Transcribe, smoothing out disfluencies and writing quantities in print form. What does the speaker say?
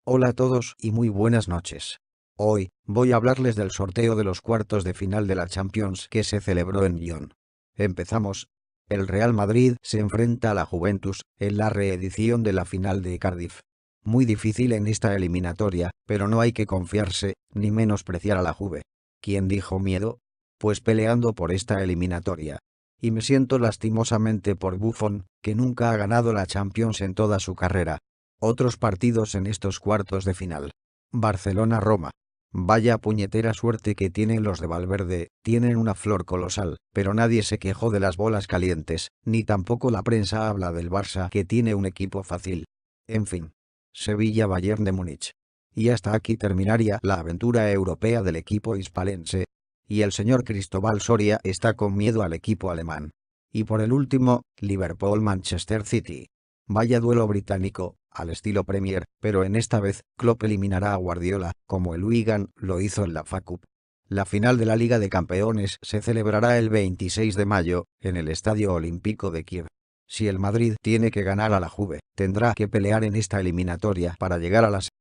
Hola a todos y muy buenas noches. Hoy, voy a hablarles del sorteo de los cuartos de final de la Champions que se celebró en Lyon. Empezamos. El Real Madrid se enfrenta a la Juventus, en la reedición de la final de Cardiff. Muy difícil en esta eliminatoria, pero no hay que confiarse, ni menospreciar a la Juve. ¿Quién dijo miedo? Pues peleando por esta eliminatoria. Y me siento lastimosamente por Buffon, que nunca ha ganado la Champions en toda su carrera. Otros partidos en estos cuartos de final. Barcelona-Roma. Vaya puñetera suerte que tienen los de Valverde, tienen una flor colosal, pero nadie se quejó de las bolas calientes, ni tampoco la prensa habla del Barça que tiene un equipo fácil. En fin. Sevilla-Bayern de Múnich. Y hasta aquí terminaría la aventura europea del equipo hispalense. Y el señor Cristóbal Soria está con miedo al equipo alemán. Y por el último, Liverpool-Manchester City. Vaya duelo británico, al estilo Premier, pero en esta vez, Klopp eliminará a Guardiola, como el Wigan lo hizo en la FA Cup. La final de la Liga de Campeones se celebrará el 26 de mayo, en el Estadio Olímpico de Kiev. Si el Madrid tiene que ganar a la Juve, tendrá que pelear en esta eliminatoria para llegar a las